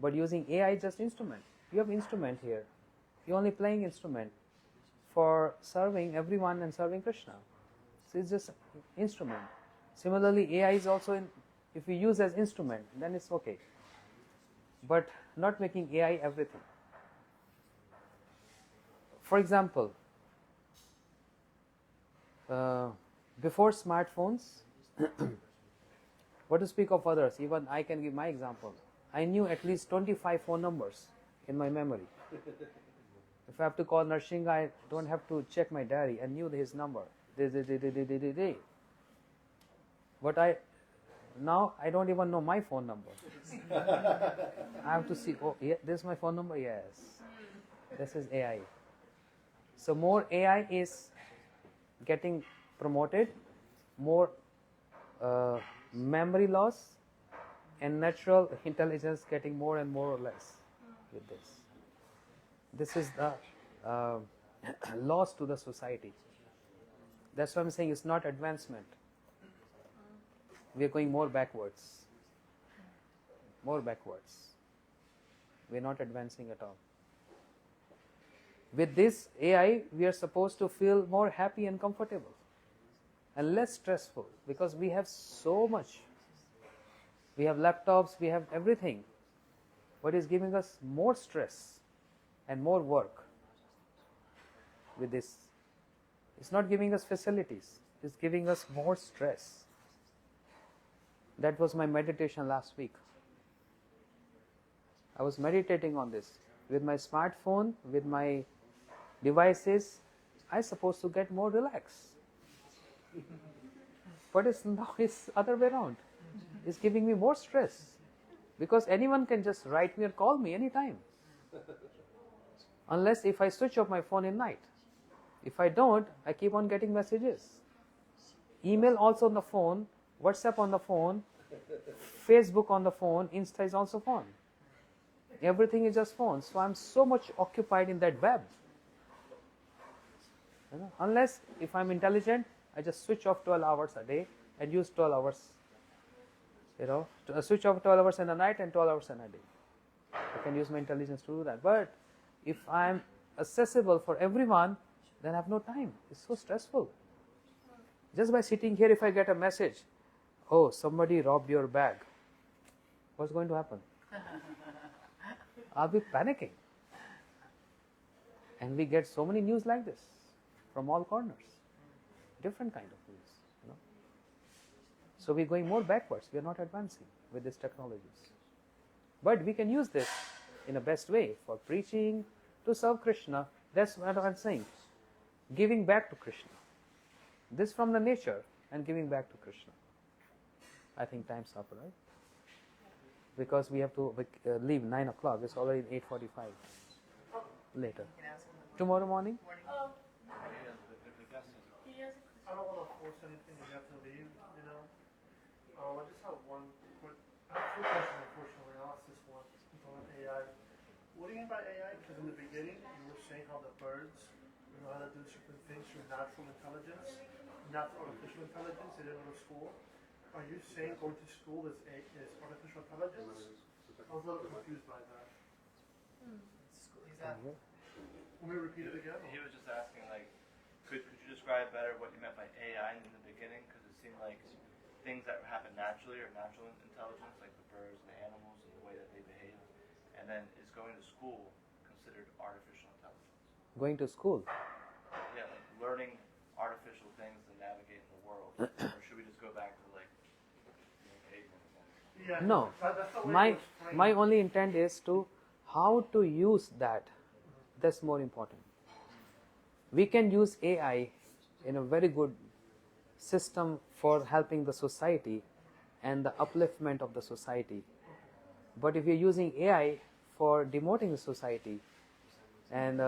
But using AI is just instrument. You have instrument here. You're only playing instrument for serving everyone and serving Krishna. So it's just instrument. Similarly, AI is also if we use as instrument, then it's okay. But not making AI everything. For example, before smartphones, what to speak of others, even I can give my example. I knew at least 25 phone numbers in my memory. If I have to call Narsingha, I don't have to check my diary. I knew his number. But now I don't even know my phone number. I have to see, oh, yeah, this is my phone number? Yes. This is AI. So more AI is getting promoted, more memory loss, and natural intelligence getting more and more or less with this. This is the loss to the society. That's why I'm saying it's not advancement. We are going more backwards. More backwards. We are not advancing at all. With this AI, we are supposed to feel more happy and comfortable and less stressful, because we have so much. We have laptops, we have everything. What is giving us more stress and more work with this? It's not giving us facilities. It's giving us more stress. That was my meditation last week. I was meditating on this. With my smartphone, with my devices, I'm supposed to get more relaxed. But now it's other way around. It's giving me more stress. Because anyone can just write me or call me anytime. Unless if I switch off my phone in night. If I don't, I keep on getting messages. Email also on the phone, WhatsApp on the phone, Facebook on the phone, Insta is also phone. Everything is just phone. So I'm so much occupied in that web. Unless if I'm intelligent, I just switch off 12 hours a day and use 12 hours. Switch off 12 hours in the night and 12 hours in a day. I can use my intelligence to do that. But if I'm accessible for everyone, then I have no time. It's so stressful. Just by sitting here, if I get a message, oh, somebody robbed your bag, what's going to happen? I'll be panicking. And we get so many news like this from all corners. Different kind of news. So we're going more backwards. We are not advancing with these technologies. But we can use this in a best way for preaching, to serve Krishna. That's what I'm saying. Giving back to Krishna. This from the nature and giving back to Krishna. I think time's up, right? Because we have to leave 9 o'clock. It's already 8:45. Later. Tomorrow morning? I don't want to force anything. You have to leave, I just have one quick. I have two questions, unfortunately. I'll ask this one. On AI. What do you mean by AI? Because in the beginning, you were saying how the birds know how to do certain things through natural intelligence, not artificial intelligence. They didn't go to school. Are you saying going to school is artificial intelligence? I was a little confused by that. Let me repeat it again. He was just asking, could you describe better what you meant by AI in the beginning? Because it seemed like things that happen naturally or natural intelligence, like the birds, the animals, and the way that they behave. And then is going to school considered artificial intelligence? Going to school? Yeah, learning artificial things to navigate in the world. Or should we just go back to cavemen? Yeah, no. That's the way it was framed. My only intent is to how to use that. That's more important. We can use AI in a very good system for helping the society and the upliftment of the society. But if you're using AI for demoting the society and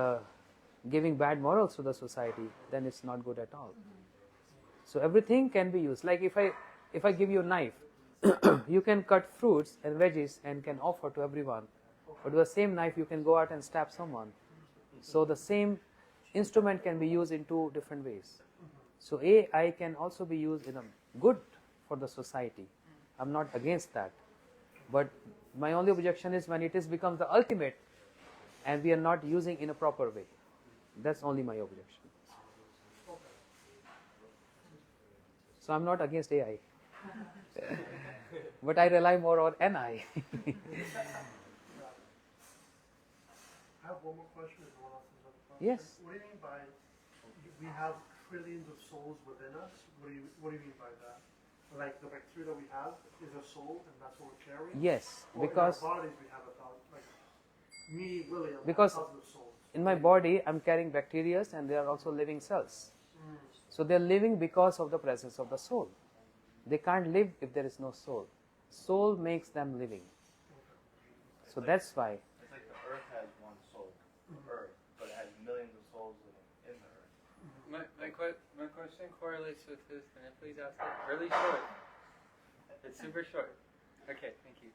giving bad morals to the society, then it's not good at all. So everything can be used. Like if I give you a knife, you can cut fruits and veggies and can offer to everyone. But with the same knife, you can go out and stab someone. So the same instrument can be used in two different ways. So AI can also be used in a good for the society. I'm not against that. But my only objection is when it becomes the ultimate and we are not using in a proper way. That's only my objection. So I'm not against AI. But I rely more on NI. I have one more question. Is one else has another Yes. What do you mean by we have trillions of souls within us? What do you mean by that? Like the bacteria that we have is a soul, and that's what we're carrying. Yes, Or because in our bodies we have like me, William, Because have thousands of souls. in my body I'm carrying bacteria and they are also living cells. So they're living because of the presence of the soul. They can't live if there is no soul. Soul makes them living. So that's why. It's like the Earth has one soul, Earth, but it has millions of souls in the Earth. My question correlates with this. Can I please ask it? Really short. It's super short. Okay, thank you.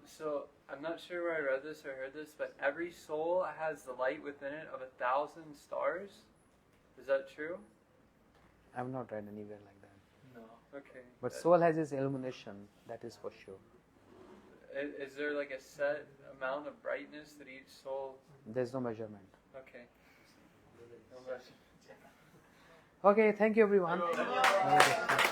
So I'm not sure where I read this or heard this, but every soul has the light within it of 1,000 stars. Is that true? I've not read anywhere like that. No. Okay. But soul has its illumination, that is for sure. Is there like a set amount of brightness that each soul? There's no measurement. Okay. No measurement. Okay, thank you everyone. Thank you.